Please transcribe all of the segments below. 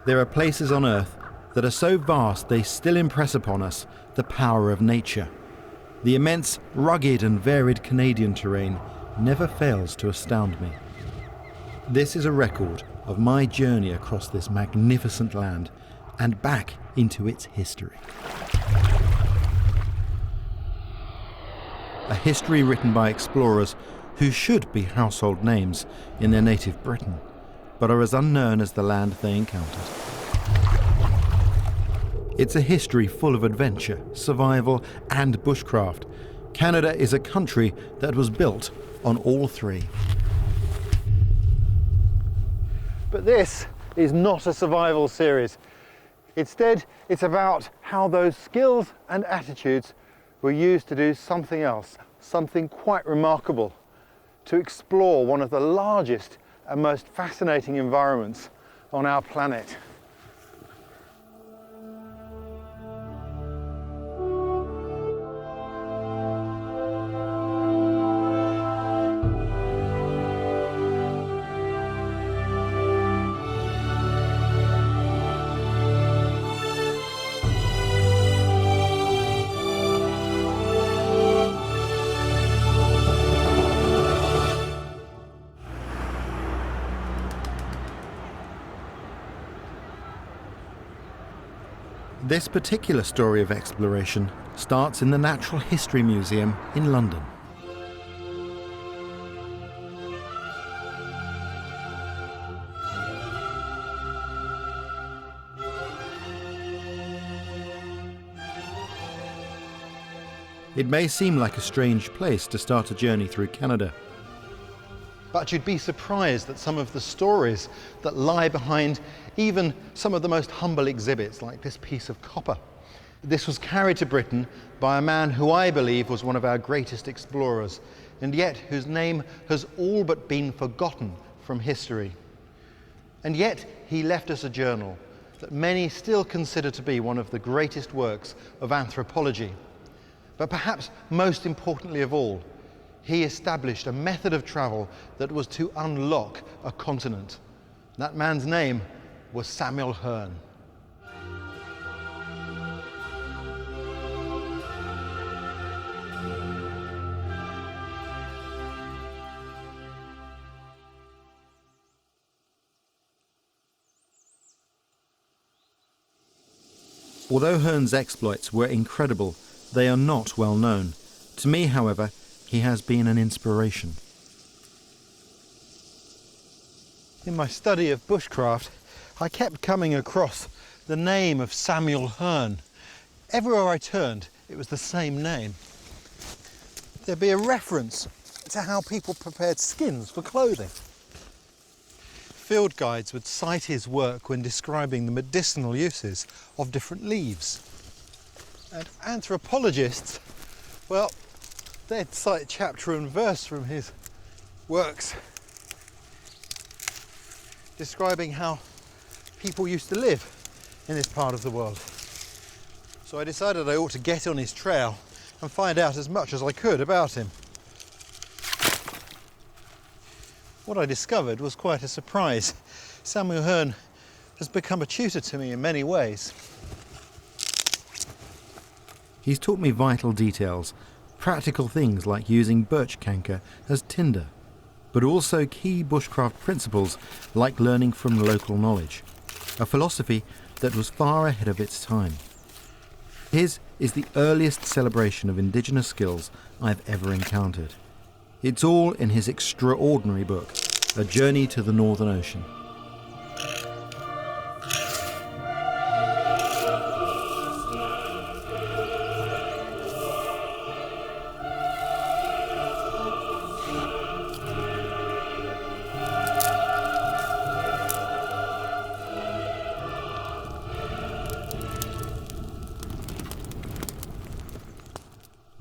There are places on Earth that are so vast they still impress upon us the power of nature. The immense, rugged and varied Canadian terrain never fails to astound me. This is a record of my journey across this magnificent land and back into its history. A history written by explorers who should be household names in their native Britain, but are as unknown as the land they encountered. It's a history full of adventure, survival and bushcraft. Canada is a country that was built on all three. But this is not a survival series. Instead, it's about how those skills and attitudes were used to do something else, something quite remarkable, to explore one of the largest and most fascinating environments on our planet. This particular story of exploration starts in the Natural History Museum in London. It may seem like a strange place to start a journey through Canada, but you'd be surprised at some of the stories that lie behind even some of the most humble exhibits, like this piece of copper. This was carried to Britain by a man who I believe was one of our greatest explorers, and yet whose name has all but been forgotten from history. And yet he left us a journal that many still consider to be one of the greatest works of anthropology. But perhaps most importantly of all, he established a method of travel that was to unlock a continent. That man's name was Samuel Hearne. Although Hearne's exploits were incredible, they are not well known. To me, however, he has been an inspiration. In my study of bushcraft, I kept coming across the name of Samuel Hearne. Everywhere I turned, it was the same name. There'd be a reference to how people prepared skins for clothing. Field guides would cite his work when describing the medicinal uses of different leaves. And anthropologists, well, they'd cite chapter and verse from his works describing how people used to live in this part of the world. So I decided I ought to get on his trail and find out as much as I could about him. What I discovered was quite a surprise. Samuel Hearne has become a tutor to me in many ways. He's taught me vital details, practical things like using birch canker as tinder, but also key bushcraft principles like learning from local knowledge, a philosophy that was far ahead of its time. His is the earliest celebration of indigenous skills I've ever encountered. It's all in his extraordinary book, A Journey to the Northern Ocean.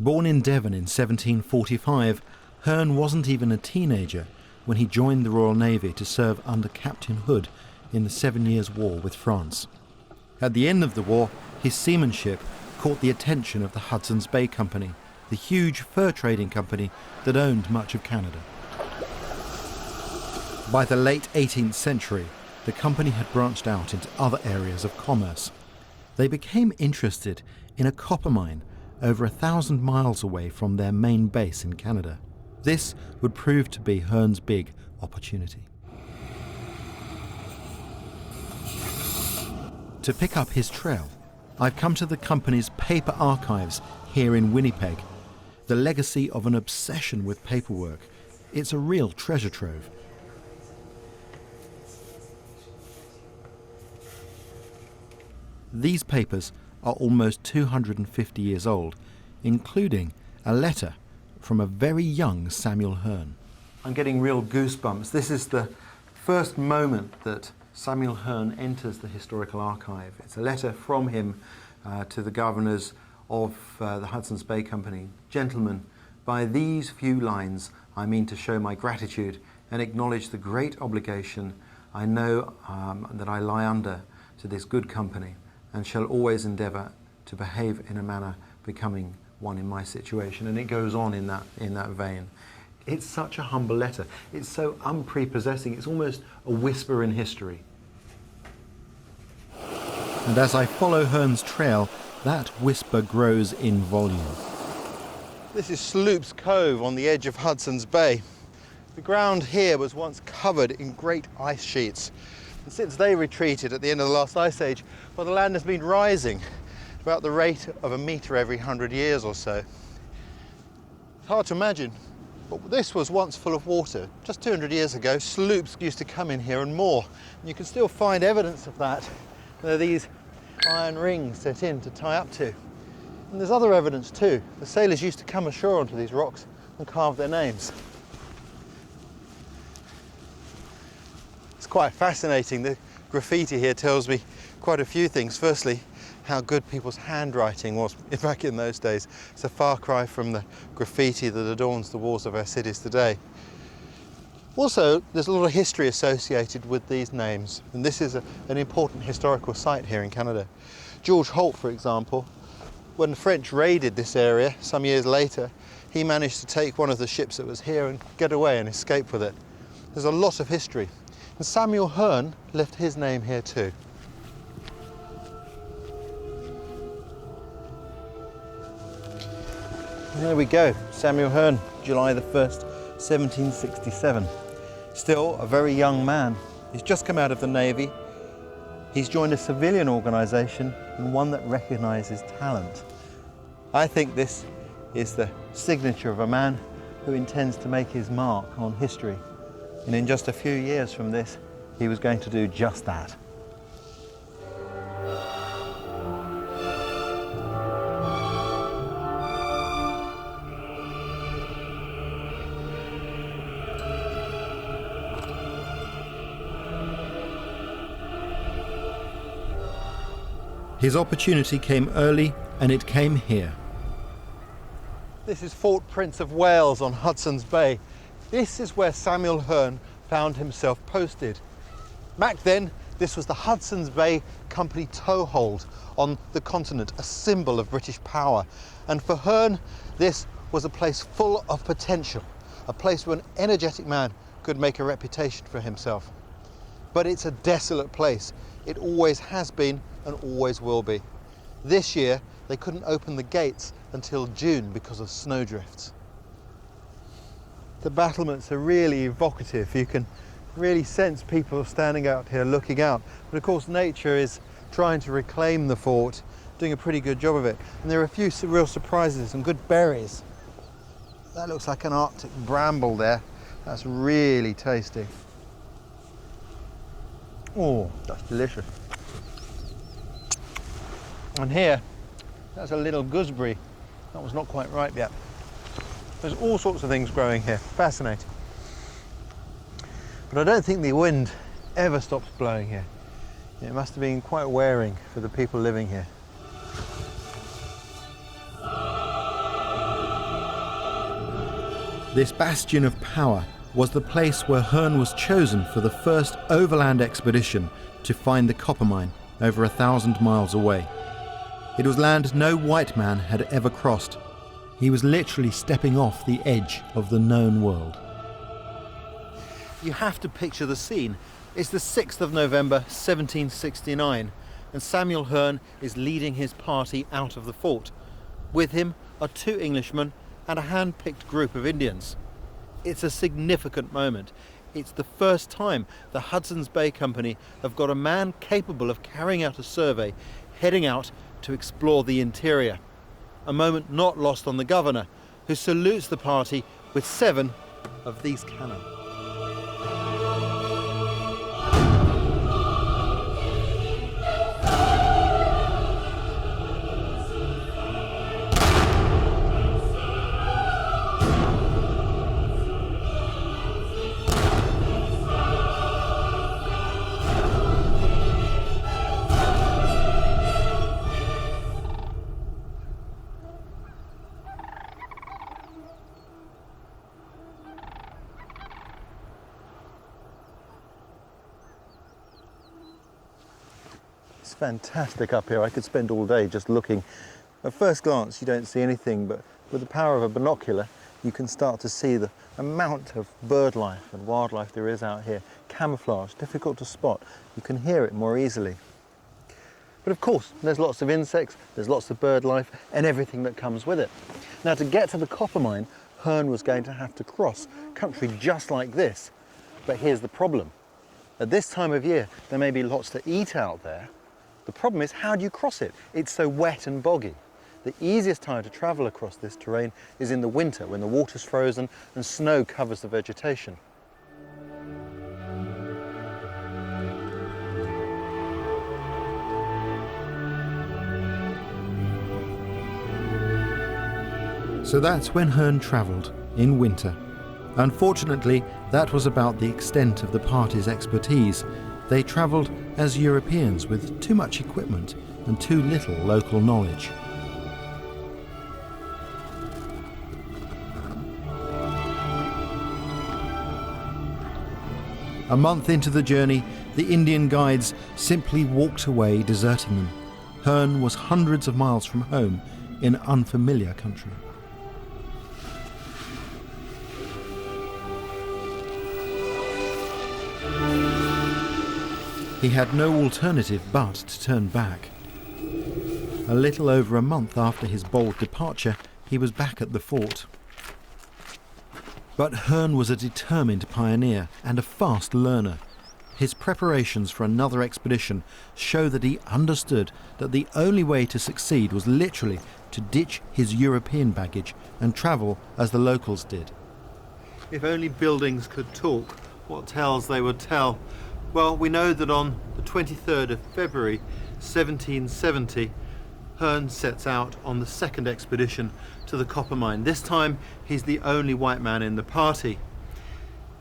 Born in Devon in 1745, Hearne wasn't even a teenager when he joined the Royal Navy to serve under Captain Hood in the 7 Years' War with France. At the end of the war, his seamanship caught the attention of the Hudson's Bay Company, the huge fur trading company that owned much of Canada. By the late 18th century, the the company had branched out into other areas of commerce. They became interested in a copper mine over 1,000 miles away from their main base in Canada. This would prove to be Hearn's big opportunity. To pick up his trail, I've come to the company's paper archives here in Winnipeg, the legacy of an obsession with paperwork. It's a real treasure trove. These papers are almost 250 years old, including a letter from a very young Samuel Hearn. I'm getting real goosebumps. This is the first moment that Samuel Hearn enters the historical archive. It's a letter from him to the governors of the Hudson's Bay Company. Gentlemen, by these few lines I mean to show my gratitude and acknowledge the great obligation I know that I lie under to this good company, and shall always endeavour to behave in a manner becoming one in my situation. And it goes on in that vein. It's such a humble letter. It's so unprepossessing. It's almost a whisper in history. And as I follow Hearn's trail, that whisper grows in volume. This is Sloop's Cove on the edge of Hudson's Bay. The ground here was once covered in great ice sheets. And since they retreated at the end of the last ice age, well, the land has been rising about the rate of a metre every 100 years or so. It's hard to imagine, but this was once full of water. Just 200 years ago, sloops used to come in here and moor. And you can still find evidence of that. There are these iron rings set in to tie up to. And there's other evidence too. The sailors used to come ashore onto these rocks and carve their names. It's quite fascinating. The graffiti here tells me quite a few things. Firstly, how good people's handwriting was back in those days. It's a far cry from the graffiti that adorns the walls of our cities today. Also, there's a lot of history associated with these names, and this is an important historical site here in Canada. George Holt, for example, when the French raided this area some years later, he managed to take one of the ships that was here and get away and escape with it. There's a lot of history. And Samuel Hearn left his name here too. There we go, Samuel Hearn, July the 1st, 1767. Still a very young man. He's just come out of the Navy. He's joined a civilian organisation, and one that recognises talent. I think this is the signature of a man who intends to make his mark on history. And in just a few years from this, he was going to do just that. His opportunity came early, and it came here. This is Fort Prince of Wales on Hudson's Bay. This is where Samuel Hearn found himself posted. Back then, this was the Hudson's Bay Company toehold on the continent, a symbol of British power. And for Hearn, this was a place full of potential, a place where an energetic man could make a reputation for himself. But it's a desolate place. It always has been and always will be. This year, they couldn't open the gates until June because of snowdrifts. The battlements are really evocative. You can really sense people standing out here looking out. But of course, nature is trying to reclaim the fort, doing a pretty good job of it. And there are a few real surprises, some good berries. That looks like an Arctic bramble there. That's really tasty. Oh, that's delicious. And here, that's a little gooseberry. That was not quite ripe yet. There's all sorts of things growing here. Fascinating. But I don't think the wind ever stops blowing here. It must have been quite wearing for the people living here. This bastion of power was the place where Hearn was chosen for the first overland expedition to find the copper mine over 1,000 miles away. It was land no white man had ever crossed. He was literally stepping off the edge of the known world. You have to picture the scene. It's the 6th of November 1769 and Samuel Hearne is leading his party out of the fort. With him are 2 Englishmen and a hand-picked group of Indians. It's a significant moment. It's the first time the Hudson's Bay Company have got a man capable of carrying out a survey, heading out to explore the interior. A moment not lost on the governor, who salutes the party with 7 of these cannon. It's fantastic up here. I could spend all day just looking. At first glance you don't see anything, but with the power of a binocular you can start to see the amount of bird life and wildlife there is out here. Camouflage, difficult to spot. You can hear it more easily. But of course there's lots of insects, there's lots of bird life and everything that comes with it. Now to get to the copper mine, Hearne was going to have to cross country just like this. But here's the problem. At this time of year there may be lots to eat out there. The problem is, how do you cross it? It's so wet and boggy. The easiest time to travel across this terrain is in the winter, when the water's frozen and snow covers the vegetation. So that's when Hearne travelled, in winter. Unfortunately, that was about the extent of the party's expertise. They travelled as Europeans with too much equipment and too little local knowledge. A month into the journey, the Indian guides simply walked away, deserting them. Hearne was hundreds of miles from home in unfamiliar country. He had no alternative but to turn back. A little over a month after his bold departure, he was back at the fort. But Hearne was a determined pioneer and a fast learner. His preparations for another expedition show that he understood that the only way to succeed was literally to ditch his European baggage and travel as the locals did. If only buildings could talk, what tales they would tell. Well, we know that on the 23rd of February 1770, Hearne sets out on the 2nd expedition to the copper mine. This time he's the only white man in the party.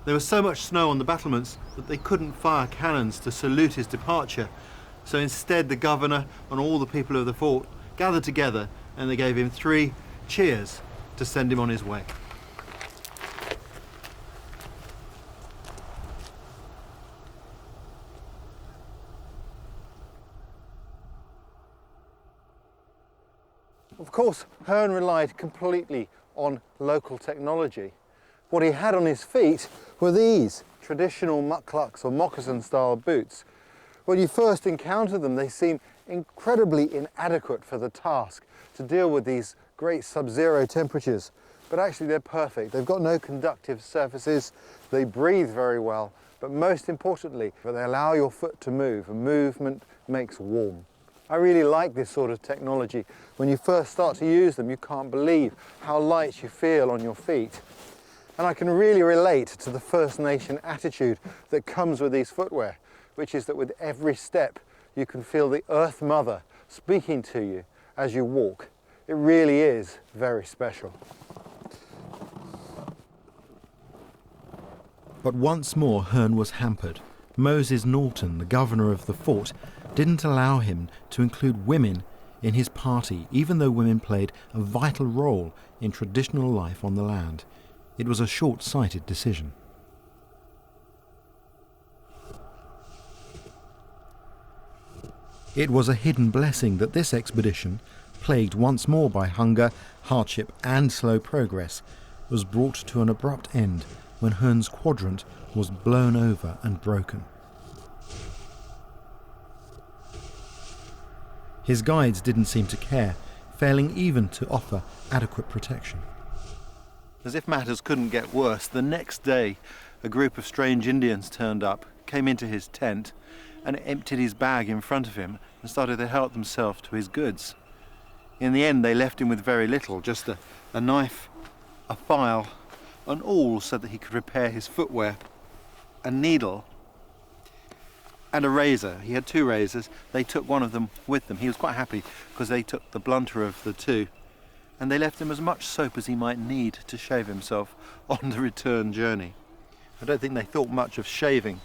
There was so much snow on the battlements that they couldn't fire cannons to salute his departure. So instead the governor and all the people of the fort gathered together and they gave him 3 cheers to send him on his way. Of course, Hearne relied completely on local technology. What he had on his feet were these traditional mucklucks or moccasin-style boots. When you first encounter them, they seem incredibly inadequate for the task to deal with these great sub-zero temperatures. But actually they're perfect. They've got no conductive surfaces, they breathe very well, but most importantly, they allow your foot to move, and movement makes warm. I really like this sort of technology. When you first start to use them, you can't believe how light you feel on your feet. And I can really relate to the First Nation attitude that comes with these footwear, which is that with every step you can feel the Earth Mother speaking to you as you walk. It really is very special. But once more Hearne was hampered. Moses Norton, the governor of the fort, didn't allow him to include women in his party, even though women played a vital role in traditional life on the land. It was a short-sighted decision. It was a hidden blessing that this expedition, plagued once more by hunger, hardship and slow progress, was brought to an abrupt end when Hearne's quadrant was blown over and broken. His guides didn't seem to care, failing even to offer adequate protection. As if matters couldn't get worse, the next day a group of strange Indians turned up, came into his tent and emptied his bag in front of him and started to help themselves to his goods. In the end they left him with very little, just a knife, a file, an awl so that he could repair his footwear, a needle and a razor. He had 2 razors. They took one of them with them. He was quite happy because they took the blunter of the 2, and they left him as much soap as he might need to shave himself on the return journey. I don't think they thought much of shaving.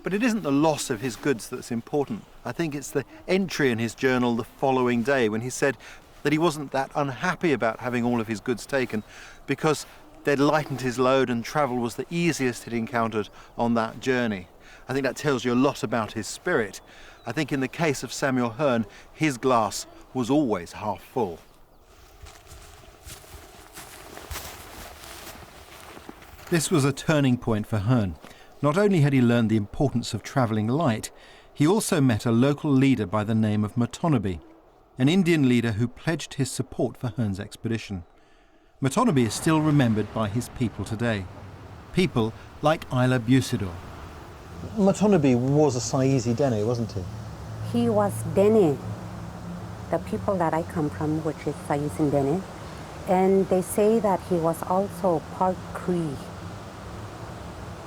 But it isn't the loss of his goods that's important. I think it's the entry in his journal the following day when he said that he wasn't that unhappy about having all of his goods taken because they'd lightened his load and travel was the easiest he'd encountered on that journey. I think that tells you a lot about his spirit. I think in the case of Samuel Hearne, his glass was always half full. This was a turning point for Hearne. Not only had he learned the importance of travelling light, he also met a local leader by the name of Matonabbee, an Indian leader who pledged his support for Hearne's expedition. Matonabbee is still remembered by his people today. People like Isla Busidor. Matonabbee was a Saisi Dene, wasn't he? He was Dene, the people that I come from, which is Saisi Dene, and they say that he was also part Cree.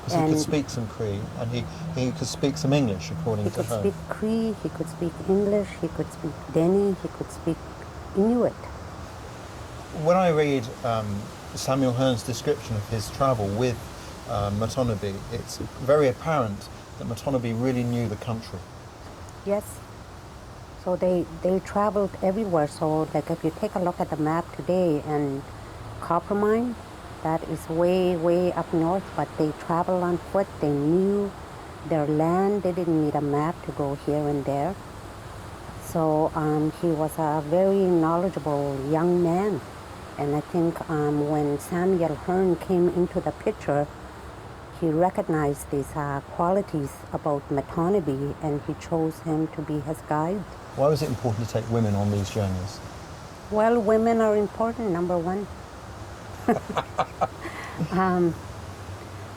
Because he could speak some Cree, and he could speak some English, according to her. He could speak Cree, he could speak English, he could speak Dene, he could speak Inuit. When I read Samuel Hearne's description of his travel with Matonabbee, it's very apparent that Matonabbee really knew the country. Yes. So they traveled everywhere. So like if you take a look at the map today, and Coppermine, that is way, way up north, but they traveled on foot. They knew their land. They didn't need a map to go here and there. So he was a very knowledgeable young man. And I think when Samuel Hearne came into the picture, he recognized these qualities about Matonabbee, and he chose him to be his guide. Why was it important to take women on these journeys? Well, women are important, number one.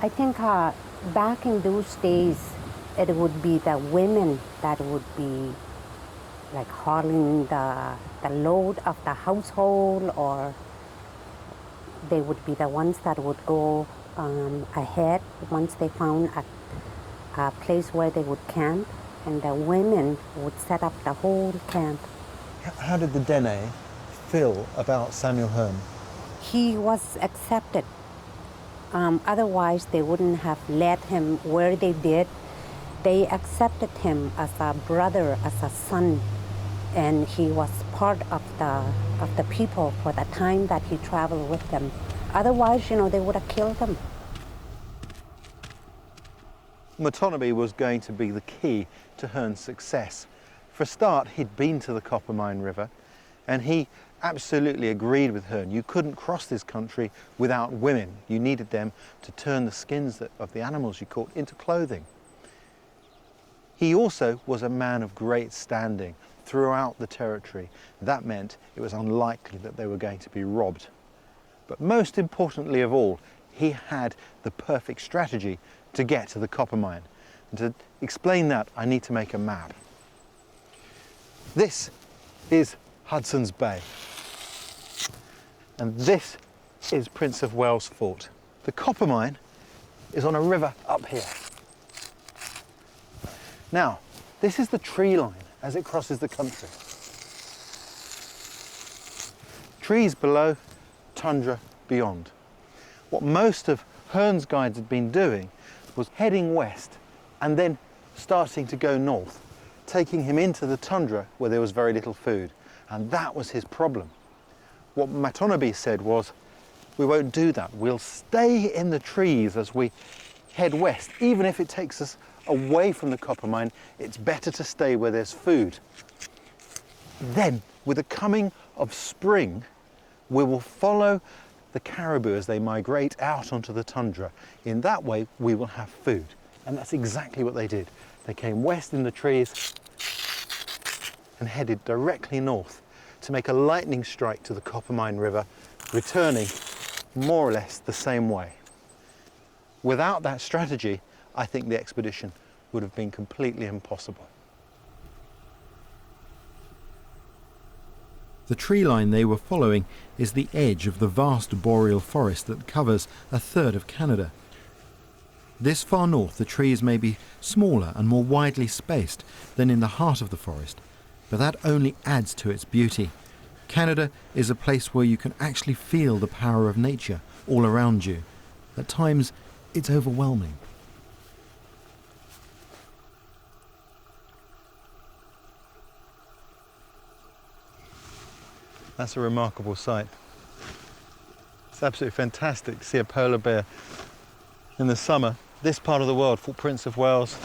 I think back in those days, it would be the women that would be like hauling the load of the household, or they would be the ones that would go ahead once they found a place where they would camp, and the women would set up the whole camp. How did the Dene feel about Samuel Hearne? He was accepted. Otherwise, they wouldn't have led him where they did. They accepted him as a brother, as a son, and he was part of the people for the time that he traveled with them. Otherwise, they would have killed him. Matonabbee was going to be the key to Hearne's success. For a start, he'd been to the Coppermine River, and he absolutely agreed with Hearne. You couldn't cross this country without women. You needed them to turn the skins of the animals you caught into clothing. He also was a man of great standing throughout the territory. That meant it was unlikely that they were going to be robbed. But most importantly of all, he had the perfect strategy to get to the Coppermine. And to explain that, I need to make a map. This is Hudson's Bay. And this is Prince of Wales Fort. The Coppermine is on a river up here. Now, this is the tree line as it crosses the country. Trees below, tundra beyond. What most of Hearne's guides had been doing was heading west and then starting to go north, taking him into the tundra where there was very little food. And that was his problem. What Matonabbee said was, we won't do that. We'll stay in the trees as we head west. Even if it takes us away from the Coppermine, it's better to stay where there's food. Then, with the coming of spring, we will follow the caribou as they migrate out onto the tundra. In that way, we will have food. And that's exactly what they did. They came west in the trees, and headed directly north to make a lightning strike to the Coppermine River, returning more or less the same way. Without that strategy, I think the expedition would have been completely impossible. The tree line they were following is the edge of the vast boreal forest that covers a third of Canada. This far north, the trees may be smaller and more widely spaced than in the heart of the forest, but that only adds to its beauty. Canada is a place where you can actually feel the power of nature all around you. At times, it's overwhelming. That's a remarkable sight. It's absolutely fantastic to see a polar bear in the summer. This part of the world, Fort Prince of Wales,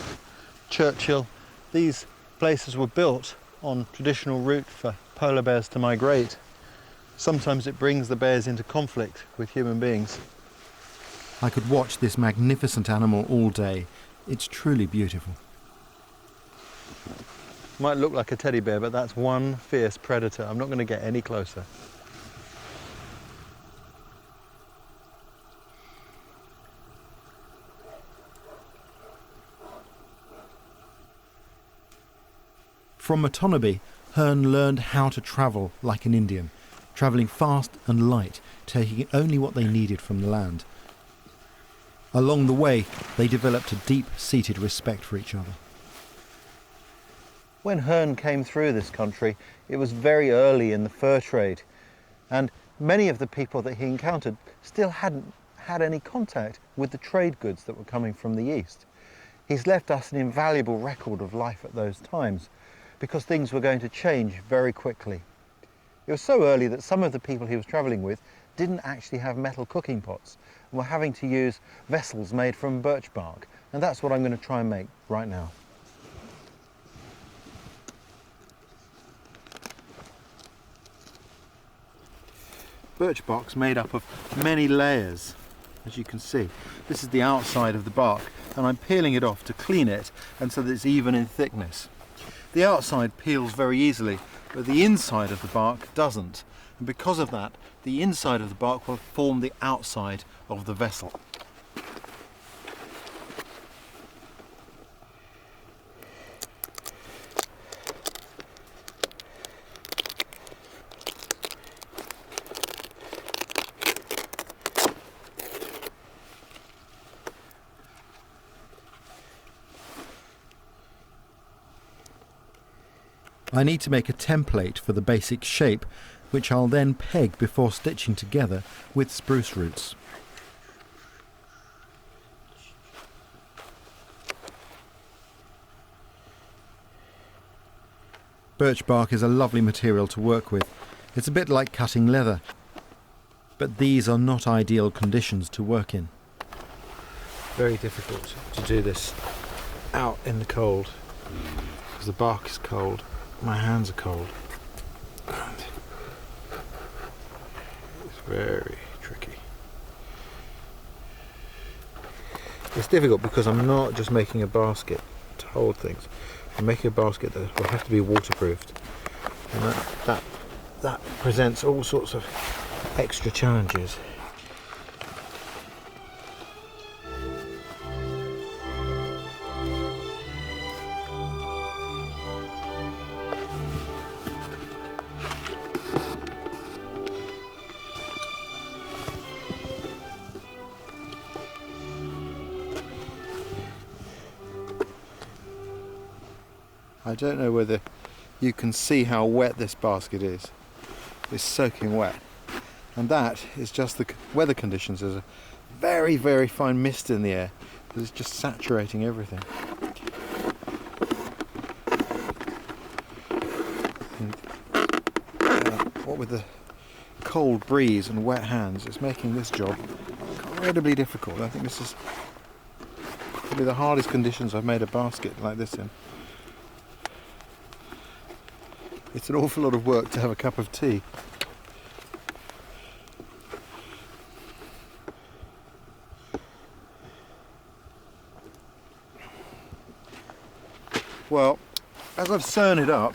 Churchill, these places were built on traditional route for polar bears to migrate. Sometimes it brings the bears into conflict with human beings. I could watch this magnificent animal all day. It's truly beautiful. Might look like a teddy bear, but that's one fierce predator. I'm not going to get any closer. From Matonabbee, Hearn learned how to travel like an Indian, travelling fast and light, taking only what they needed from the land. Along the way, they developed a deep-seated respect for each other. When Hearn came through this country, it was very early in the fur trade, and many of the people that he encountered still hadn't had any contact with the trade goods that were coming from the east. He's left us an invaluable record of life at those times, because things were going to change very quickly. It was so early that some of the people he was travelling with didn't actually have metal cooking pots and were having to use vessels made from birch bark, and that's what I'm going to try and make right now. Birch bark's made up of many layers, as you can see. This is the outside of the bark, and I'm peeling it off to clean it and so that it's even in thickness. The outside peels very easily, but the inside of the bark doesn't, and because of that, the inside of the bark will form the outside of the vessel. I need to make a template for the basic shape, which I'll then peg before stitching together with spruce roots. Birch bark is a lovely material to work with. It's a bit like cutting leather, but these are not ideal conditions to work in. Very difficult to do this out in the cold because the bark is cold. My hands are cold. And it's very tricky. It's difficult because I'm not just making a basket to hold things. I'm making a basket that will have to be waterproofed, and that presents all sorts of extra challenges. I don't know whether you can see how wet this basket is. It's soaking wet. And that is just the weather conditions. There's a very, very fine mist in the air. It's just saturating everything. And, what with the cold breeze and wet hands, it's making this job incredibly difficult. I think this is probably the hardest conditions I've made a basket like this in. It's an awful lot of work to have a cup of tea. Well, as I've sewn it up,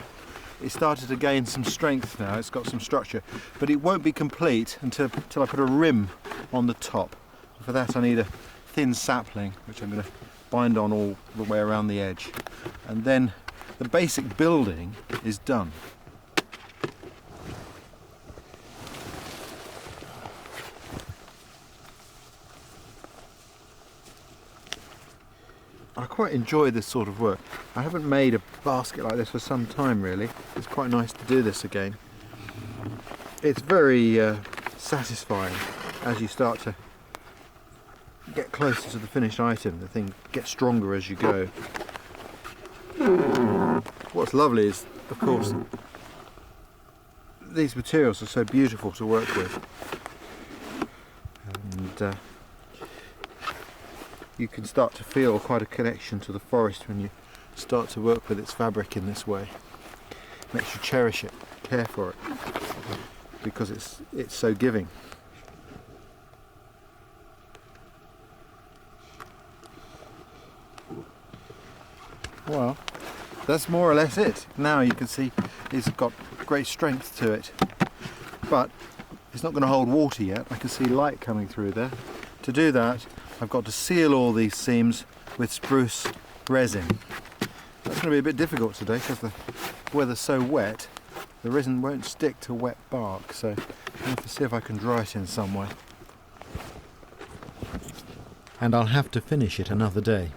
it started to gain some strength now. It's got some structure, but it won't be complete until I put a rim on the top. For that I need a thin sapling, which I'm going to bind on all the way around the edge, and then the basic building is done. I quite enjoy this sort of work. I haven't made a basket like this for some time really. It's quite nice to do this again. It's very satisfying as you start to get closer to the finished item. The thing gets stronger as you go. What's lovely is, of course, these materials are so beautiful to work with. And you can start to feel quite a connection to the forest when you start to work with its fabric in this way. It makes you cherish it, care for it, because it's so giving. Well, that's more or less it. Now you can see it's got great strength to it, but it's not going to hold water yet. I can see light coming through there. To do that, I've got to seal all these seams with spruce resin. That's going to be a bit difficult today because the weather's so wet. The resin won't stick to wet bark, so I'll have to see if I can dry it in some way. And I'll have to finish it another day.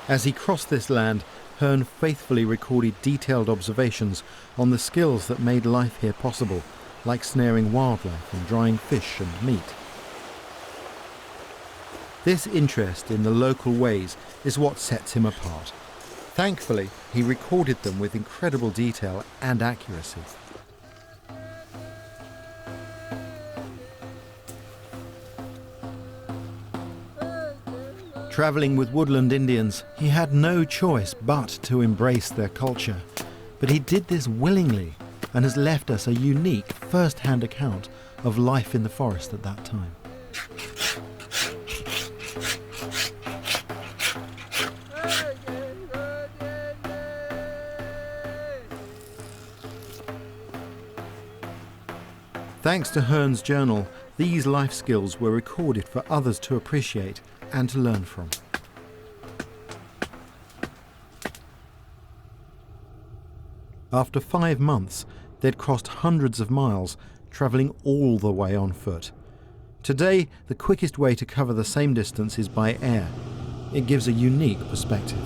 As he crossed this land, Hearn faithfully recorded detailed observations on the skills that made life here possible, like snaring wildlife and drying fish and meat. This interest in the local ways is what sets him apart. Thankfully, he recorded them with incredible detail and accuracy. Travelling with woodland Indians, he had no choice but to embrace their culture. But he did this willingly and has left us a unique first-hand account of life in the forest at that time. Thanks to Hearn's journal, these life skills were recorded for others to appreciate and to learn from. After 5 months, they'd crossed hundreds of miles, travelling all the way on foot. Today, the quickest way to cover the same distance is by air. It gives a unique perspective.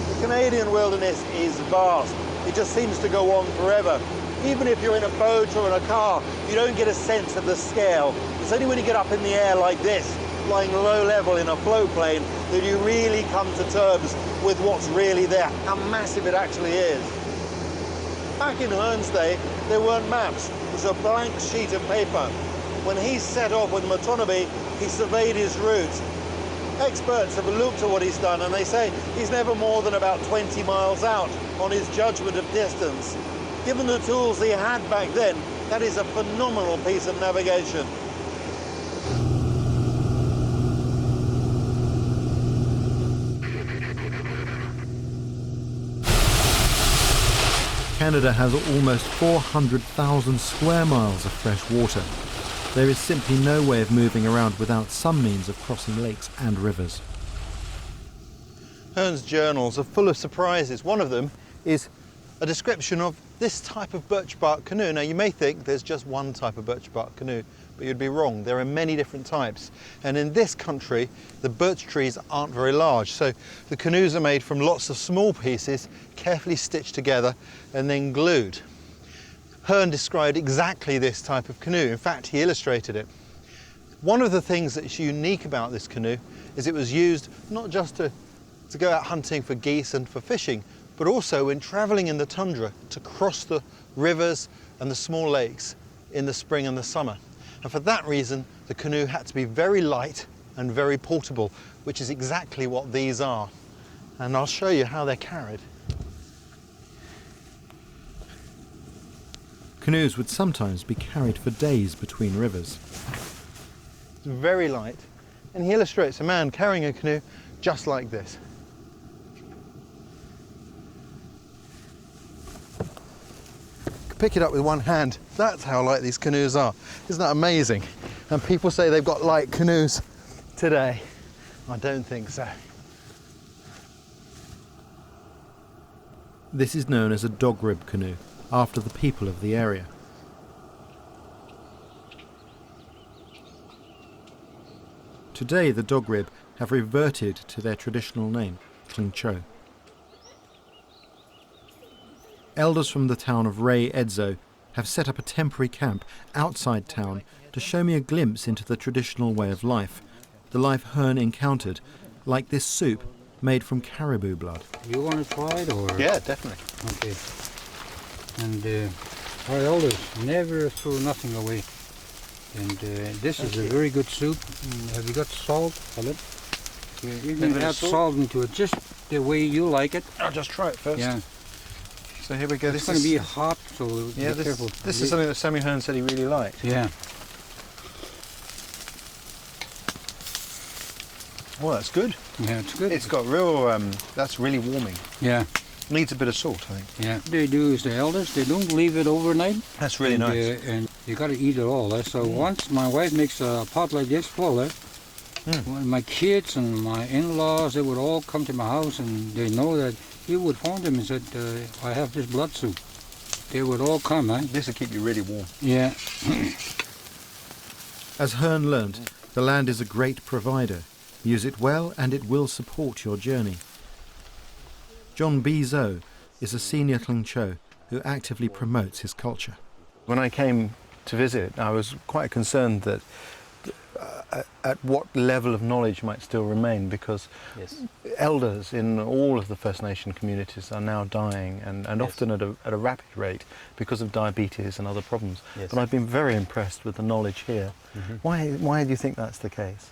The Canadian wilderness is vast. It just seems to go on forever. Even if you're in a boat or in a car, you don't get a sense of the scale. It's only when you get up in the air like this, flying low level in a float plane, that you really come to terms with what's really there, how massive it actually is. Back in Hearn's day, there weren't maps. It was a blank sheet of paper. When he set off with Matonabe, he surveyed his route. Experts have looked at what he's done and they say he's never more than about 20 miles out on his judgment of distance. Given the tools he had back then, that is a phenomenal piece of navigation. Canada has almost 400,000 square miles of fresh water. There is simply no way of moving around without some means of crossing lakes and rivers. Hearn's journals are full of surprises. One of them is a description of this type of birch bark canoe. Now you may think there's just one type of birch bark canoe, but you'd be wrong. There are many different types. And in this country, the birch trees aren't very large. So the canoes are made from lots of small pieces, carefully stitched together and then glued. Hearn described exactly this type of canoe. In fact, he illustrated it. One of the things that's unique about this canoe is it was used not just to go out hunting for geese and for fishing, but also when traveling in the tundra to cross the rivers and the small lakes in the spring and the summer. And for that reason, the canoe had to be very light and very portable, which is exactly what these are. And I'll show you how they're carried. Canoes would sometimes be carried for days between rivers. It's very light, and he illustrates a man carrying a canoe just like this. Pick it up with one hand. That's how light these canoes are. Isn't that amazing? And people say they've got light canoes today. I don't think so. This is known as a dog rib canoe, after the people of the area. Today the dog rib have reverted to their traditional name, Kling Cho. Elders from the town of Ray Edzo have set up a temporary camp outside town to show me a glimpse into the traditional way of life, the life Hearn encountered, like this soup made from caribou blood. You want to try it, or? Yeah, definitely. Okay. And our elders never threw nothing away. And this is a very good soup. Have you got salt on it? You can add salt into it just the way you like it. I'll just try it first. Yeah. So here we go. It's going to be hot, so yeah, be careful. This is something that Sammy Hearn said he really liked. Yeah. Well, that's good. Yeah, it's good. It's got real, that's really warming. Yeah. Needs a bit of salt, I think. Yeah. What they do is the elders, they don't leave it overnight. That's really nice. And you got to eat it all. So once my wife makes a pot like this full, my kids and my in-laws, they would all come to my house, and they know that he would phone them and said, I have this blood soup. They would all come, This will keep you really warm. Yeah. As Hearn learnt, the land is a great provider. Use it well and it will support your journey. John B. Zo is a senior Kling Cho who actively promotes his culture. When I came to visit, I was quite concerned that at what level of knowledge might still remain, because elders in all of the First Nation communities are now dying, and often at a rapid rate because of diabetes and other problems. But I've been very impressed with the knowledge here. Why do you think that's the case?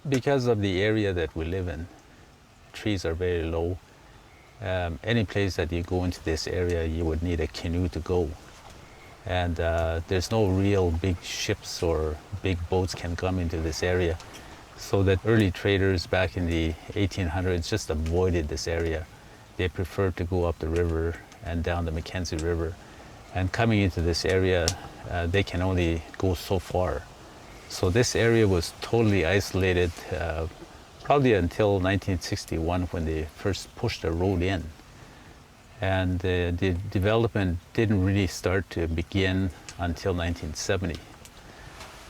Because of the area that we live in. Trees are very low. Any place that you go into this area, you would need a canoe to go. And there's no real big ships or big boats can come into this area. So that early traders back in the 1800s just avoided this area. They preferred to go up the river and down the Mackenzie River. And coming into this area, they can only go so far. So this area was totally isolated, probably until 1961 when they first pushed the road in. And the development didn't really start to begin until 1970.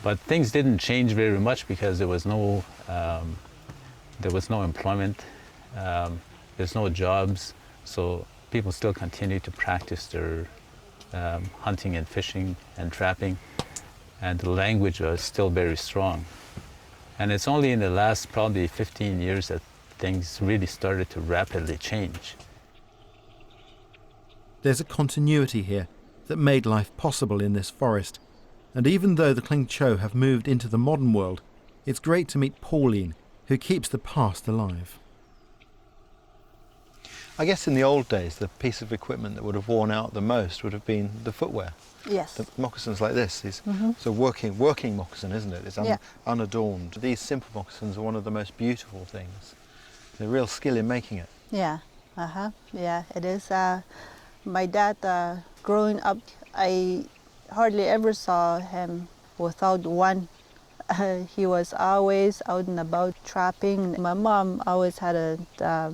But things didn't change very much because there was no employment, there's no jobs, so people still continue to practice their hunting and fishing and trapping, and the language was still very strong. And it's only in the last probably 15 years that things really started to rapidly change. There's a continuity here that made life possible in this forest, and even though the Kling Cho have moved into the modern world, it's great to meet Pauline, who keeps the past alive. I guess in the old days, the piece of equipment that would have worn out the most would have been the footwear. Yes. The moccasins like this, these so working moccasin, isn't it? It's unadorned. These simple moccasins are one of the most beautiful things. The real skill in making it. Yeah, yeah, it is. My dad, growing up, I hardly ever saw him without one. He was always out and about trapping. My mom always had a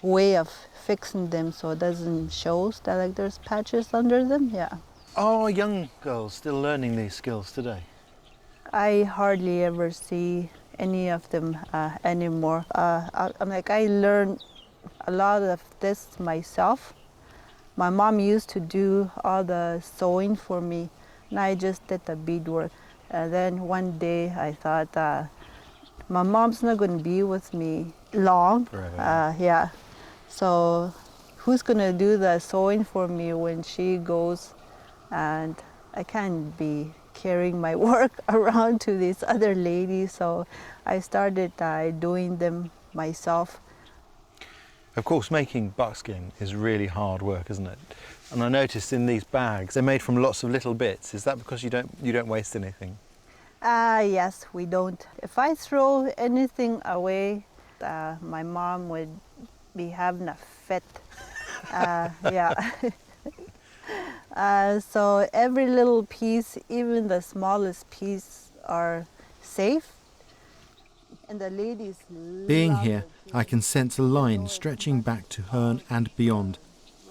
way of fixing them so it doesn't show that like there's patches under them. Yeah. Are young girls still learning these skills today? I hardly ever see any of them anymore. I learned a lot of this myself. My mom used to do all the sewing for me, and I just did the beadwork. Then one day I thought, my mom's not going to be with me long. Forever. Yeah. So who's going to do the sewing for me when she goes? And I can't be carrying my work around to these other ladies, so I started doing them myself. Of course, making buckskin is really hard work, isn't it? And I noticed in these bags, they're made from lots of little bits. Is that because you don't waste anything? Yes, we don't. If I throw anything away, my mom would be having a fit. Yeah. So every little piece, even the smallest piece, are safe. And the ladies Being love here, it. I can sense a line stretching back to Herne and beyond,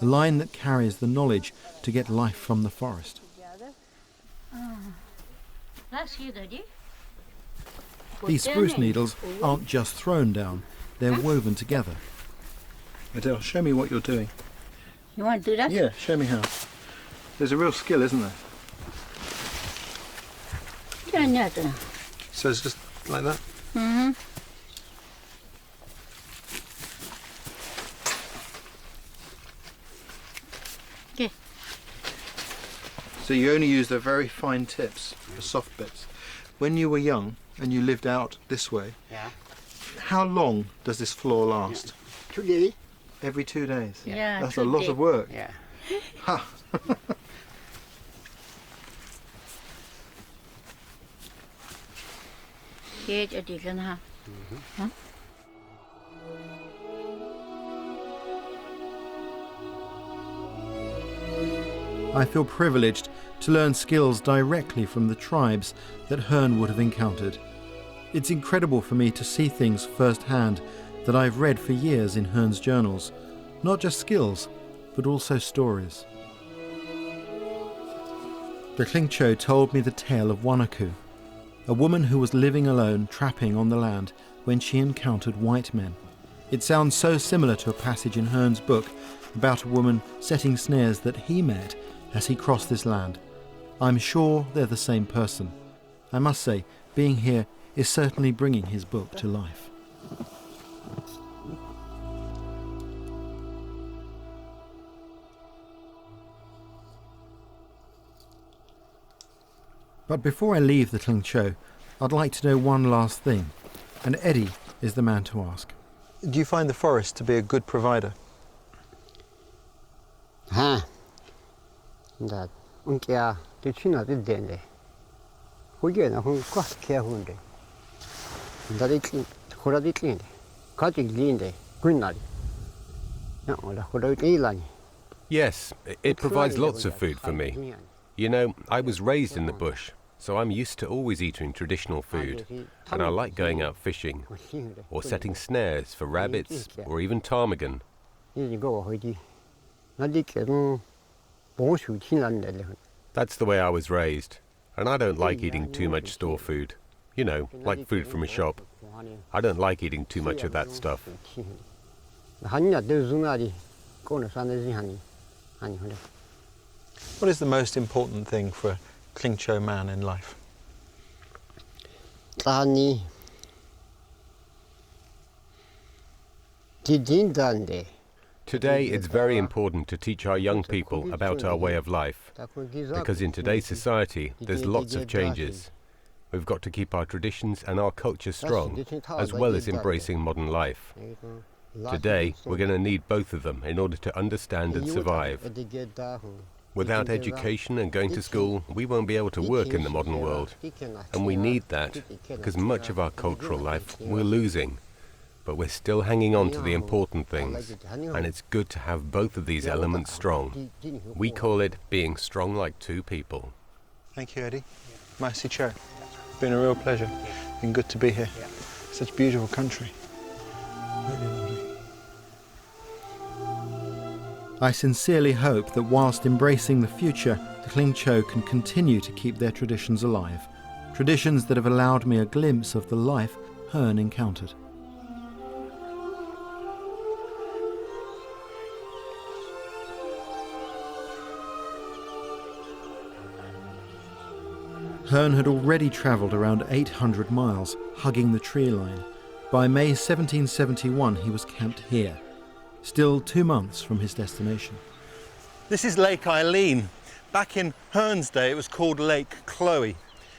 a line that carries the knowledge to get life from the forest. These spruce needles aren't just thrown down, they're woven together. Adele, show me what you're doing. You want to do that? Yeah, show me how. There's a real skill, isn't there? So it's just like that? Mm-hmm. Okay. So you only use the very fine tips, the soft bits. When you were young and you lived out this way, Yeah. how long does this floor last? 2 days. Every 2 days? Yeah. That's 2 a lot days. of work. Yeah. Ha! Okay, cho chị lên ha. I feel privileged to learn skills directly from the tribes that Herne would have encountered. It's incredible for me to see things firsthand that I've read for years in Herne's journals. Not just skills, but also stories. The Klingcho told me the tale of Wanaku, a woman who was living alone trapping on the land when she encountered white men. It sounds so similar to a passage in Herne's book about a woman setting snares that he met as he crossed this land. I'm sure they're the same person. I must say, being here is certainly bringing his book to life. But before I leave the Klingcho, I'd like to know one last thing, and Eddie is the man to ask. Do you find the forest to be a good provider? Ha. That unkia to china the dende. Hoye na hu kwa kia hunde. That it hora dit linde. Kati linde gunnari. Na ola hora ilani. Yes, it provides lots of food for me. You know, I was raised in the bush, so I'm used to always eating traditional food, and I like going out fishing, or setting snares for rabbits, or even ptarmigan. That's the way I was raised, and I don't like eating too much store food. You know, like food from a shop. I don't like eating too much of that stuff. What is the most important thing for a Klingcho man in life? Today, it's very important to teach our young people about our way of life, because in today's society, there's lots of changes. We've got to keep our traditions and our culture strong, as well as embracing modern life. Today, we're going to need both of them in order to understand and survive. Without education and going to school, we won't be able to work in the modern world. And we need that, because much of our cultural life we're losing. But we're still hanging on to the important things, and it's good to have both of these elements strong. We call it being strong like two people. Thank you, Eddie. Merci Cho. Been a real pleasure. Been good to be here. Such beautiful country. Really lovely. I sincerely hope that whilst embracing the future, the Klingcho can continue to keep their traditions alive. Traditions that have allowed me a glimpse of the life Herne encountered. Herne had already travelled around 800 miles, hugging the tree line. By May 1771 he was camped here, still 2 months from his destination. This is Lake Eileen, Back in Hearn's day, it was called Lake Chloe.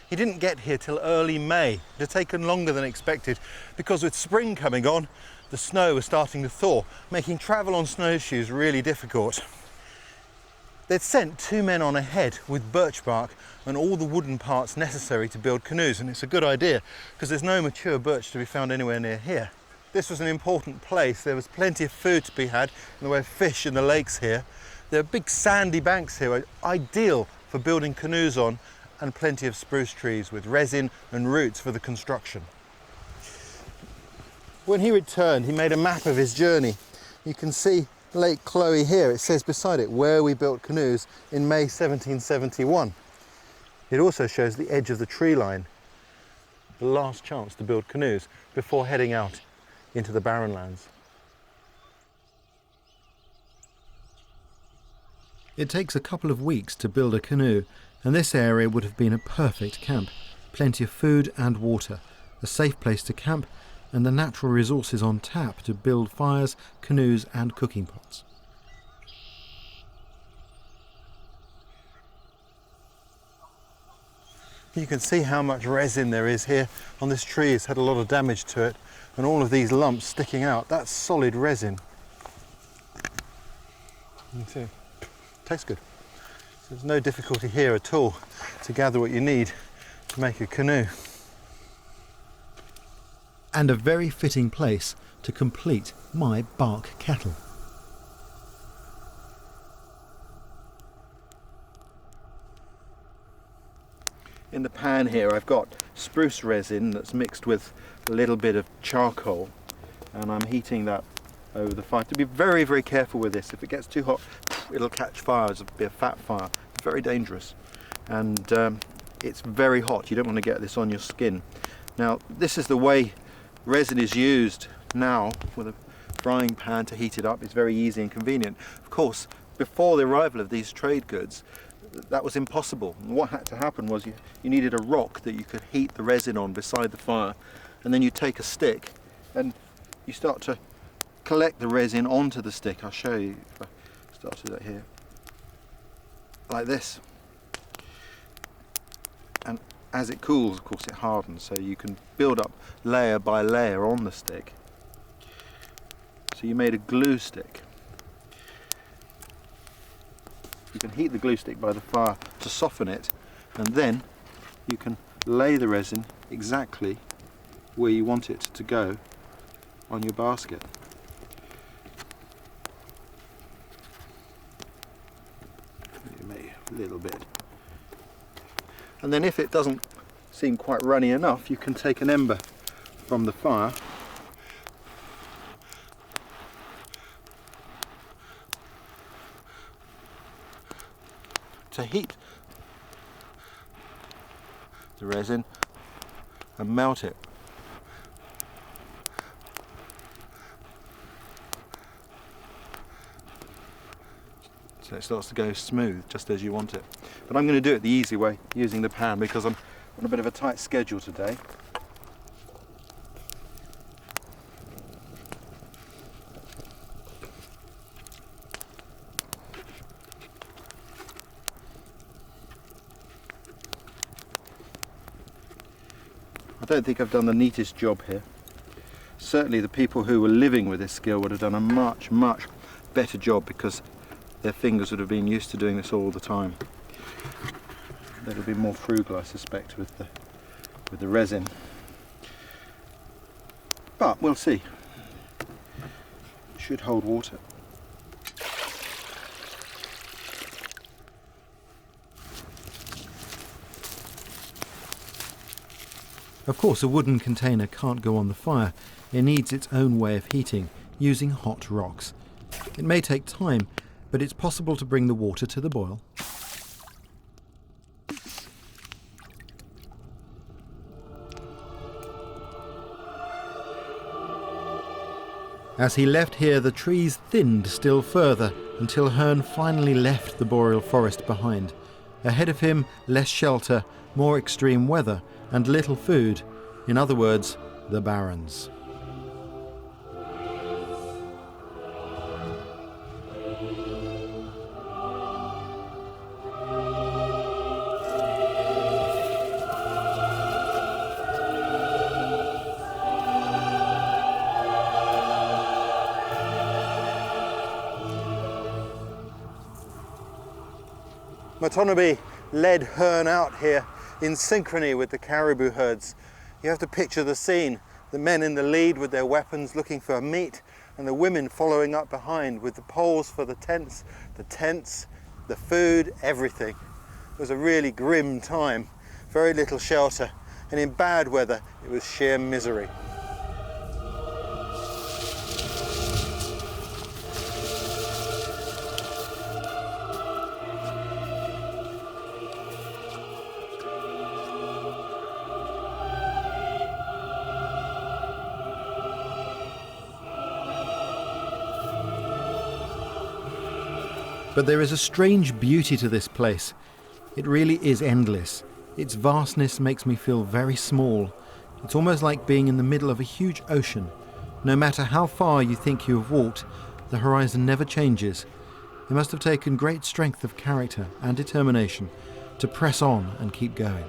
He didn't get here till early May. It had taken longer than expected because with spring coming on, the snow was starting to thaw, making travel on snowshoes really difficult. They'd sent 2 men on ahead with birch bark and all the wooden parts necessary to build canoes, and it's a good idea because there's no mature birch to be found anywhere near here. This was an important place. There was plenty of food to be had in the way of fish in the lakes here. There are big sandy banks here, ideal for building canoes on, and plenty of spruce trees with resin and roots for the construction. When he returned, he made a map of his journey. You can see Lake Chloe here. It says beside it where we built canoes in May 1771. It also shows the edge of the tree line, the last chance to build canoes before heading out into the barren lands. It takes a couple of weeks to build a canoe, and this area would have been a perfect camp. Plenty of food and water, a safe place to camp, and the natural resources on tap to build fires, canoes and cooking pots. You can see how much resin there is here on this tree. It's had a lot of damage to it, and all of these lumps sticking out. That's solid resin. You can see. Tastes good. So there's no difficulty here at all to gather what you need to make a canoe. And a very fitting place to complete my bark kettle. In the pan here I've got spruce resin that's mixed with a little bit of charcoal, and I'm heating that over the fire. To be very, very careful with this. If it gets too hot, it'll catch fire. It'll be a fat fire. It's very dangerous, and it's very hot. You don't want to get this on your skin. Now, this is the way resin is used now, with a frying pan to heat it up. It's very easy and convenient. Of course, before the arrival of these trade goods, that was impossible. And what had to happen was you needed a rock that you could heat the resin on beside the fire, and then you take a stick and you start to collect the resin onto the stick. I'll show you if I start to do that here. Like this. And as it cools, of course, it hardens, so you can build up layer by layer on the stick. So you made a glue stick. You can heat the glue stick by the fire to soften it, and then you can lay the resin exactly where you want it to go on your basket. Maybe a little bit. And then if it doesn't seem quite runny enough, you can take an ember from the fire to heat the resin and melt it. So it starts to go smooth, just as you want it. But I'm going to do it the easy way, using the pan, because I'm on a bit of a tight schedule today. I don't think I've done the neatest job here. Certainly the people who were living with this skill would have done a much, much better job, because their fingers would have been used to doing this all the time. They'd have been more frugal, I suspect, with the resin. But we'll see. It should hold water. Of course, a wooden container can't go on the fire. It needs its own way of heating, using hot rocks. It may take time, but it's possible to bring the water to the boil. As he left here, the trees thinned still further until Hearn finally left the boreal forest behind. Ahead of him, less shelter, more extreme weather, and little food. In other words, the barrens. Matonabi led Hearn out here in synchrony with the caribou herds. You have to picture the scene, the men in the lead with their weapons looking for meat, and the women following up behind with the poles for the tents, the food, everything. It was a really grim time, very little shelter, and in bad weather it was sheer misery. But there is a strange beauty to this place. It really is endless. Its vastness makes me feel very small. It's almost like being in the middle of a huge ocean. No matter how far you think you have walked, the horizon never changes. It must have taken great strength of character and determination to press on and keep going.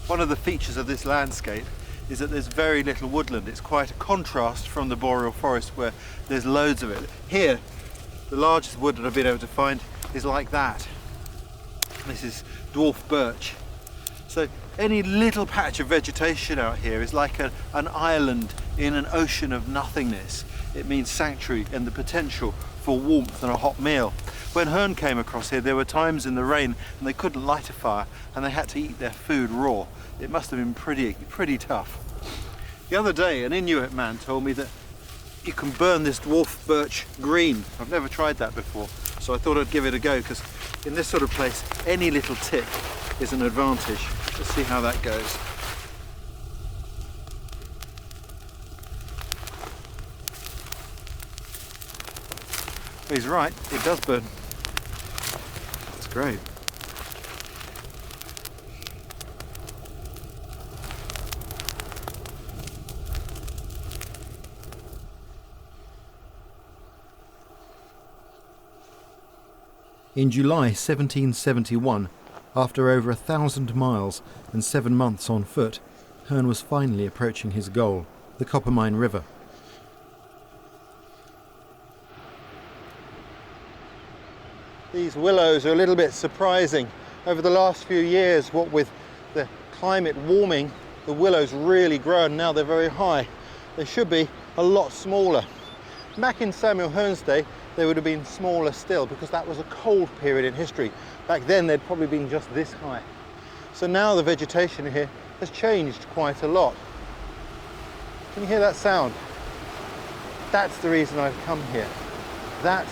One of the features of this landscape is that there's very little woodland. It's quite a contrast from the boreal forest where there's loads of it. Here, the largest wood that I've been able to find is like that. This is dwarf birch. So any little patch of vegetation out here is like an island in an ocean of nothingness. It means sanctuary and the potential for warmth and a hot meal. When Hearn came across here, there were times in the rain and they couldn't light a fire and they had to eat their food raw. It must have been pretty tough. The other day, an Inuit man told me that you can burn this dwarf birch green. I've never tried that before, so I thought I'd give it a go, because in this sort of place, any little tip is an advantage. Let's see how that goes. He's right, it does burn. That's great. In July 1771, after over 1,000 miles and 7 months on foot, Hearn was finally approaching his goal, the Coppermine River. These willows are a little bit surprising. Over the last few years, what with the climate warming, the willows really grown. Now they're very high. They should be a lot smaller. Back in Samuel Hearn's day, they would have been smaller still, because that was a cold period in history. Back then they'd probably been just this high. So now the vegetation here has changed quite a lot. Can you hear that sound? That's the reason I've come here. That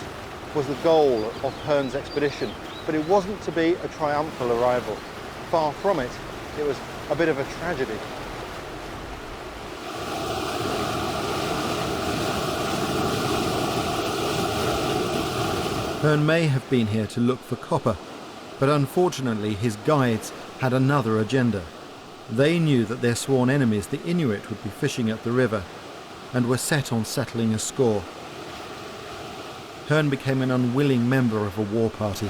was the goal of Hearn's expedition, but it wasn't to be a triumphal arrival. Far from it. It was a bit of a tragedy. Hearn may have been here to look for copper, but unfortunately his guides had another agenda. They knew that their sworn enemies, the Inuit, would be fishing at the river and were set on settling a score. Hearn became an unwilling member of a war party.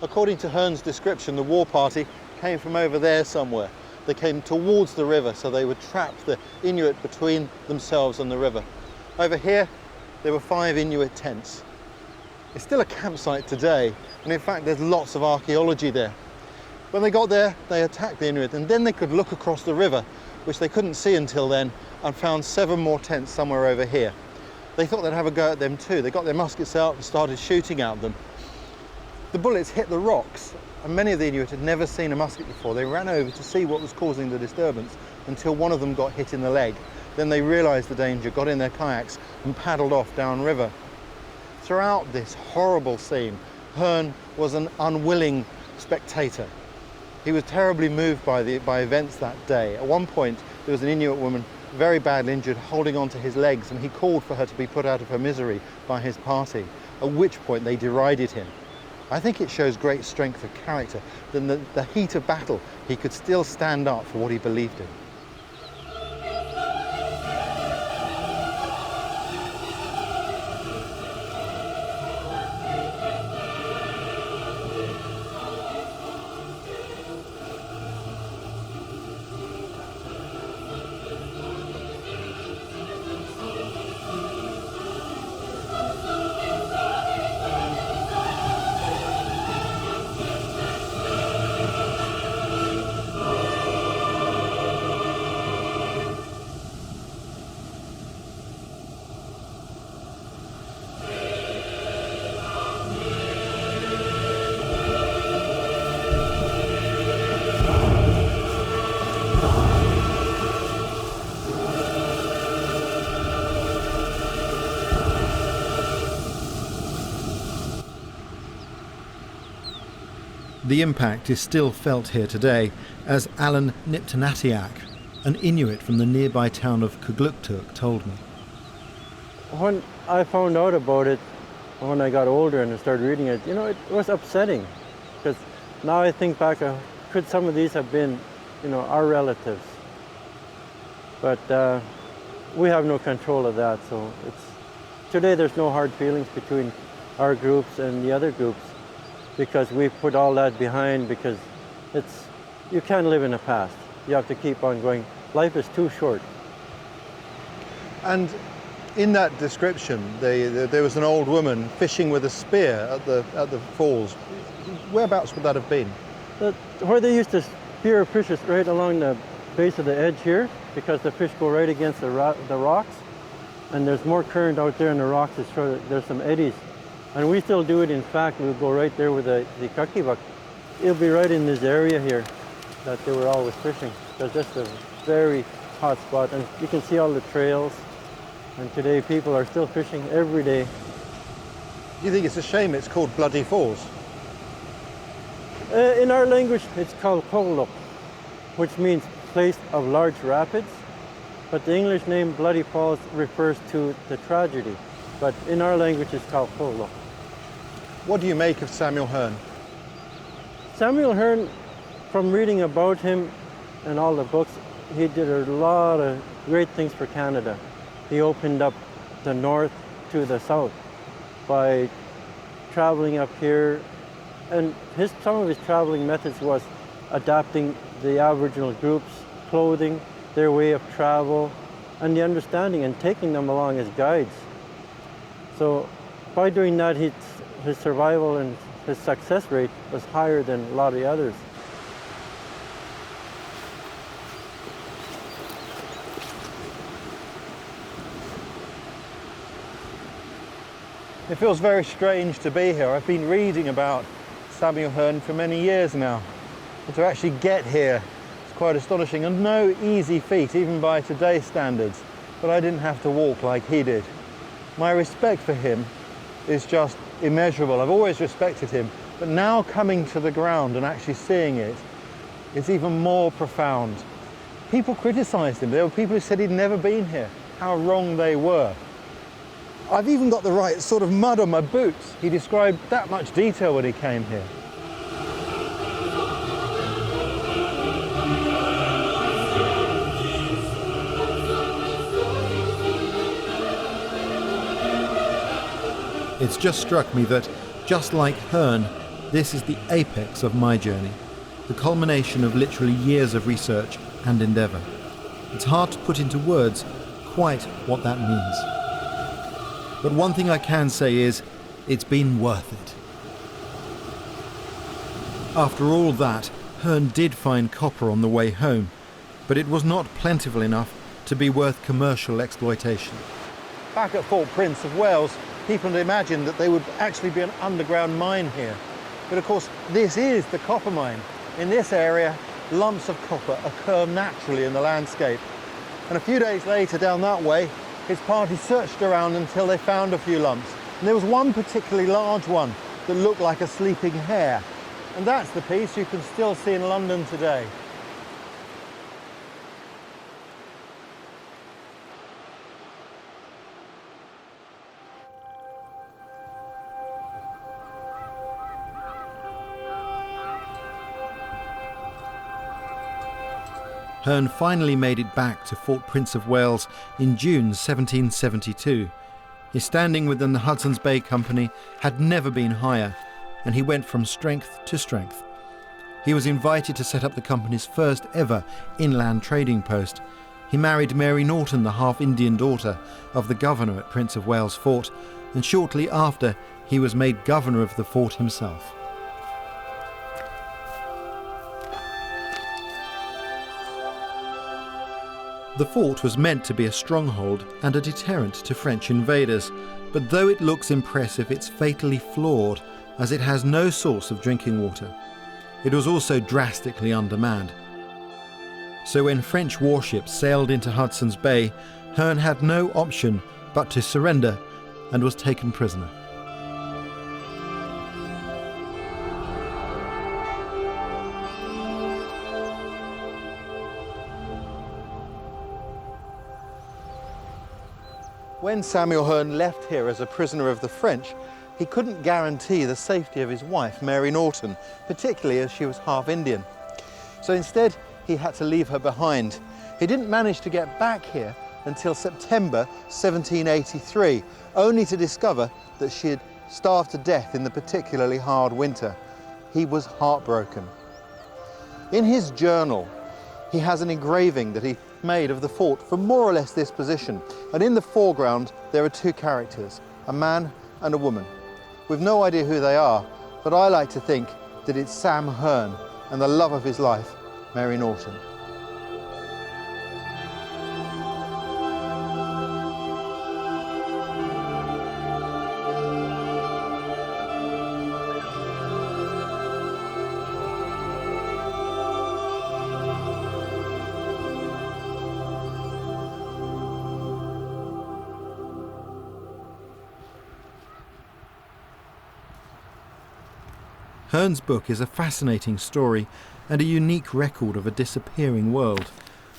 According to Hearn's description, the war party came from over there somewhere. They came towards the river, so they would trap the Inuit between themselves and the river. Over here, there were 5 Inuit tents. It's still a campsite today, and in fact there's lots of archaeology there. When they got there, they attacked the Inuit, and then they could look across the river, which they couldn't see until then, and found 7 more tents somewhere over here. They thought they'd have a go at them too. They got their muskets out and started shooting at them. The bullets hit the rocks, and many of the Inuit had never seen a musket before. They ran over to see what was causing the disturbance until one of them got hit in the leg. Then they realised the danger, got in their kayaks and paddled off downriver. Throughout this horrible scene, Hearn was an unwilling spectator. He was terribly moved by events that day. At one point, there was an Inuit woman very badly injured, holding on to his legs, and he called for her to be put out of her misery by his party, at which point they derided him. I think it shows great strength of character that in the heat of battle, he could still stand up for what he believed in. The impact is still felt here today, as Alan Niptanatiak, an Inuit from the nearby town of Kugluktuk, told me. When I found out about it, when I got older and I started reading it, you know, it was upsetting. Because now I think back, could some of these have been, you know, our relatives? But we have no control of that, so today there's no hard feelings between our groups and the other groups, because we put all that behind, because you can't live in the past. You have to keep on going. Life is too short. And in that description, there was an old woman fishing with a spear at the falls. Whereabouts would that have been? Where they used to spear fish is right along the base of the edge here, because the fish go right against the rocks, and there's more current out there in the rocks. There's some eddies, and we still do it. In fact, we'll go right there with the kakivak. It'll be right in this area here that they were always fishing. There's just a very hot spot, and you can see all the trails, and today people are still fishing every day. Do you think it's a shame it's called Bloody Falls? In our language, it's called Kolok, which means place of large rapids, but the English name Bloody Falls refers to the tragedy, but in our language it's called Kolok. What do you make of Samuel Hearne? Samuel Hearne, from reading about him and all the books, he did a lot of great things for Canada. He opened up the north to the south by traveling up here, and some of his traveling methods was adapting the Aboriginal groups' clothing, their way of travel, and the understanding, and taking them along as guides. So by doing that, his survival and his success rate was higher than a lot of the others. It feels very strange to be here. I've been reading about Samuel Hearne for many years now. But to actually get here is quite astonishing, and no easy feat, even by today's standards. But I didn't have to walk like he did. My respect for him is just immeasurable. I've always respected him, but now coming to the ground and actually seeing it, it's even more profound. People criticised him. There were people who said he'd never been here. How wrong they were. I've even got the right sort of mud on my boots. He described that much detail when he came here. It's just struck me that, just like Hearne, this is the apex of my journey, the culmination of literally years of research and endeavour. It's hard to put into words quite what that means. But one thing I can say is, it's been worth it. After all that, Hearne did find copper on the way home, but it was not plentiful enough to be worth commercial exploitation. Back at Fort Prince of Wales, people had imagined that there would actually be an underground mine here. But of course, this is the copper mine. In this area, lumps of copper occur naturally in the landscape. And a few days later, down that way, his party searched around until they found a few lumps. And there was one particularly large one that looked like a sleeping hare. And that's the piece you can still see in London today. Hearne finally made it back to Fort Prince of Wales in June 1772. His standing within the Hudson's Bay Company had never been higher, and he went from strength to strength. He was invited to set up the company's first ever inland trading post. He married Mary Norton, the half-Indian daughter of the governor at Prince of Wales Fort, and shortly after he was made governor of the fort himself. The fort was meant to be a stronghold and a deterrent to French invaders, but though it looks impressive, it's fatally flawed, as it has no source of drinking water. It was also drastically undermanned. So when French warships sailed into Hudson's Bay, Hearne had no option but to surrender and was taken prisoner. When Samuel Hearn left here as a prisoner of the French, he couldn't guarantee the safety of his wife, Mary Norton, particularly as she was half Indian. So instead, he had to leave her behind. He didn't manage to get back here until September 1783, only to discover that she had starved to death in the particularly hard winter. He was heartbroken. In his journal, he has an engraving that he made of the fort from more or less this position. And in the foreground, there are two characters, a man and a woman. We've no idea who they are, but I like to think that it's Sam Hearn and the love of his life, Mary Norton. Hearn's book is a fascinating story and a unique record of a disappearing world,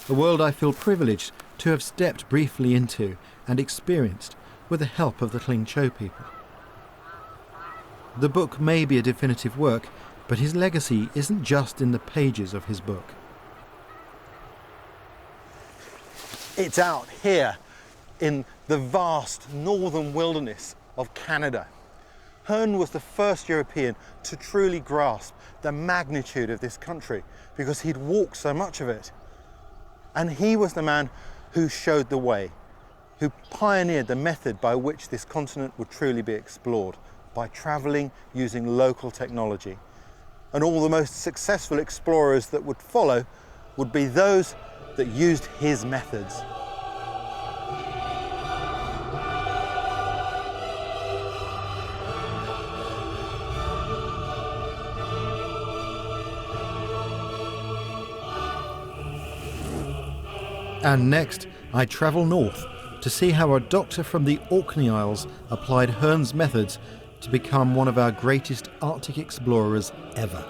a world I feel privileged to have stepped briefly into and experienced with the help of the Kling Cho people. The book may be a definitive work, but his legacy isn't just in the pages of his book. It's out here in the vast northern wilderness of Canada. Hearn was the first European to truly grasp the magnitude of this country because he'd walked so much of it. And he was the man who showed the way, who pioneered the method by which this continent would truly be explored, by travelling using local technology. And all the most successful explorers that would follow would be those that used his methods. And next, I travel north to see how a doctor from the Orkney Isles applied Hearn's methods to become one of our greatest Arctic explorers ever.